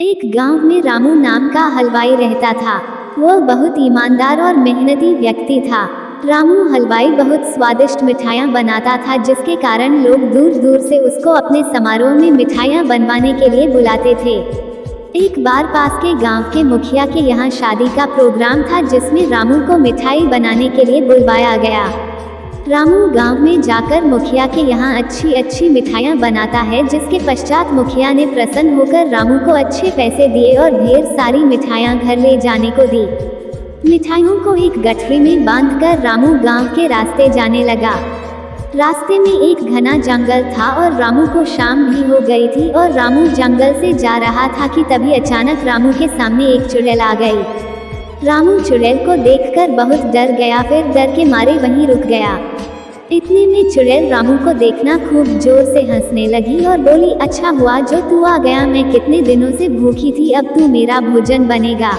एक गांव में रामू नाम का हलवाई रहता था। वह बहुत ईमानदार और मेहनती व्यक्ति था। रामू हलवाई बहुत स्वादिष्ट मिठाइयाँ बनाता था, जिसके कारण लोग दूर दूर से उसको अपने समारोह में मिठाइयाँ बनवाने के लिए बुलाते थे। एक बार पास के गांव के मुखिया के यहाँ शादी का प्रोग्राम था, जिसमें रामू को मिठाई बनाने के लिए बुलवाया गया। रामू गांव में जाकर मुखिया के यहाँ अच्छी अच्छी मिठाइयाँ बनाता है, जिसके पश्चात मुखिया ने प्रसन्न होकर रामू को अच्छे पैसे दिए और ढेर सारी मिठाइयाँ घर ले जाने को दी। मिठाइयों को एक गठरी में बांधकर रामू गांव के रास्ते जाने लगा। रास्ते में एक घना जंगल था और रामू को शाम भी हो गई थी और रामू जंगल से जा रहा था कि तभी अचानक रामू के सामने एक चुड़ैल आ गई। रामू चुड़ैल को देखकर बहुत डर गया, फिर डर के मारे वहीं रुक गया। इतने में चुड़ैल रामू को देखना खूब जोर से हंसने लगी और बोली, अच्छा हुआ जो तू आ गया, मैं कितने दिनों से भूखी थी, अब तू मेरा भोजन बनेगा।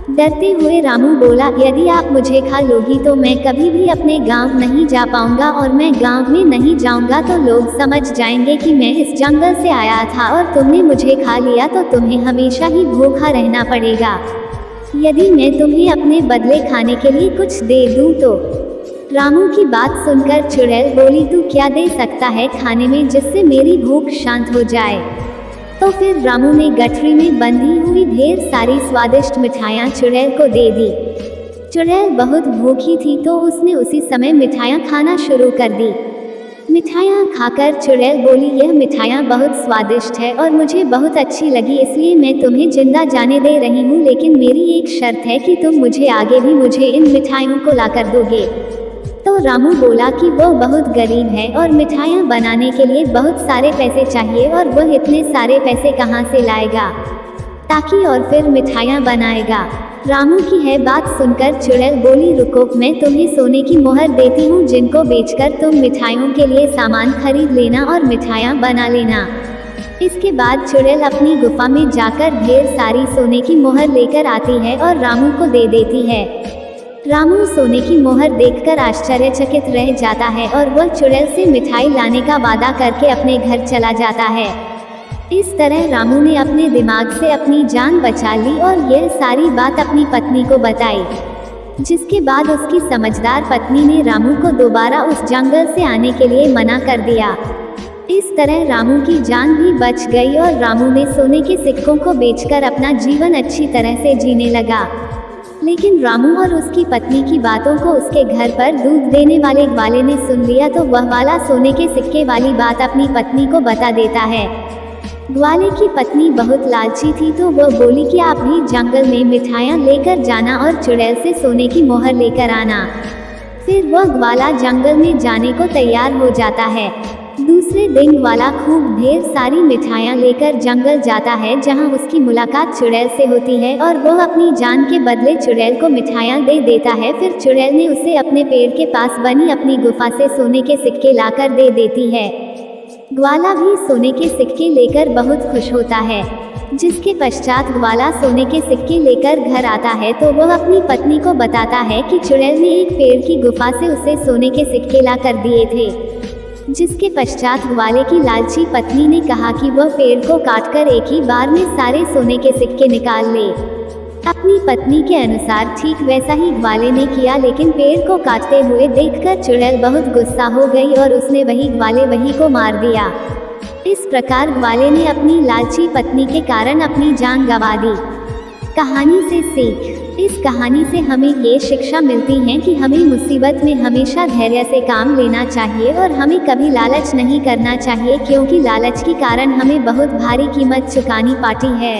डरते हुए रामू बोला, यदि आप मुझे खा लोगी तो मैं कभी भी अपने गांव नहीं जा पाऊंगा, और मैं गांव में नहीं जाऊंगा तो लोग समझ जाएंगे कि मैं इस जंगल से आया था और तुमने मुझे खा लिया तो तुम्हें हमेशा ही भूखा रहना पड़ेगा। यदि मैं तुम्हें अपने बदले खाने के लिए कुछ दे दूं तो। रामू की बात सुनकर चुड़ैल बोली, तू क्या दे सकता है खाने में जिससे मेरी भूख शांत हो जाए। तो फिर रामू ने गठरी में बंधी हुई ढेर सारी स्वादिष्ट मिठाइयाँ चुड़ैल को दे दी। चुड़ैल बहुत भूखी थी तो उसने उसी समय मिठाइयाँ खाना शुरू कर दी। मिठाइयाँ खाकर चुड़ैल बोली, यह मिठाइयाँ बहुत स्वादिष्ट है और मुझे बहुत अच्छी लगी, इसलिए मैं तुम्हें जिंदा जाने दे रही हूँ, लेकिन मेरी एक शर्त है कि तुम मुझे आगे भी मुझे इन मिठाइयों को लाकर दोगे। तो रामू बोला कि वो बहुत गरीब है और मिठाइयाँ बनाने के लिए बहुत सारे पैसे चाहिए और वह इतने सारे पैसे कहाँ से लाएगा ताकि और फिर मिठाइयाँ बनाएगा। रामू की है बात सुनकर चुड़ैल बोली, रुको, मैं तुम्हें सोने की मोहर देती हूँ, जिनको बेचकर तुम मिठाइयों के लिए सामान खरीद लेना और मिठाइयाँ बना लेना। इसके बाद चुड़ैल अपनी गुफा में जाकर ढेर सारी सोने की मोहर लेकर आती है और रामू को दे देती है। रामू सोने की मोहर देखकर आश्चर्यचकित रह जाता है और वह चुड़ैल से मिठाई लाने का वादा करके अपने घर चला जाता है। इस तरह रामू ने अपने दिमाग से अपनी जान बचा ली और यह सारी बात अपनी पत्नी को बताई, जिसके बाद उसकी समझदार पत्नी ने रामू को दोबारा उस जंगल से आने के लिए मना कर दिया। इस तरह रामू की जान भी बच गई और रामू ने सोने के सिक्कों को बेचकर अपना जीवन अच्छी तरह से जीने लगा। लेकिन रामू और उसकी पत्नी की बातों को उसके घर पर दूध देने वाले ग्वाले ने सुन लिया, तो वह वाला सोने के सिक्के वाली बात अपनी पत्नी को बता देता है। ग्वाले की पत्नी बहुत लालची थी तो वह बोली कि आप भी जंगल में मिठाइयाँ लेकर जाना और चुड़ैल से सोने की मोहर लेकर आना। फिर वह ग्वाला जंगल में जाने को तैयार हो जाता है। दूसरे दिन ग्वाला खूब ढेर सारी मिठाइयाँ लेकर जंगल जाता है, जहाँ उसकी मुलाकात चुड़ैल से होती है और वह अपनी जान के बदले चुड़ैल को मिठाइयाँ दे देता है। फिर चुड़ैल ने उसे अपने पेड़ के पास बनी अपनी गुफा से सोने के सिक्के लाकर दे देती है। ग्वाला भी सोने के सिक्के लेकर बहुत खुश होता है। जिसके पश्चात ग्वाला सोने के सिक्के लेकर घर आता है तो वह अपनी पत्नी को बताता है कि चुड़ैल ने एक पेड़ की गुफा से उसे सोने के सिक्के ला कर दिए थे। जिसके पश्चात ग्वाले की लालची पत्नी ने कहा कि वह पेड़ को काटकर एक ही बार में सारे सोने के सिक्के निकाल ले। अपनी पत्नी के अनुसार ठीक वैसा ही ग्वाले ने किया, लेकिन पेड़ को काटते हुए देखकर चुड़ैल बहुत गुस्सा हो गई और उसने वही को मार दिया। इस प्रकार ग्वाले ने अपनी लालची पत्नी के कारण अपनी जान गंवा दी। कहानी से सीख। इस कहानी से हमें ये शिक्षा मिलती है कि हमें मुसीबत में हमेशा धैर्य से काम लेना चाहिए और हमें कभी लालच नहीं करना चाहिए, क्योंकि लालच के कारण हमें बहुत भारी कीमत चुकानी पड़ती है।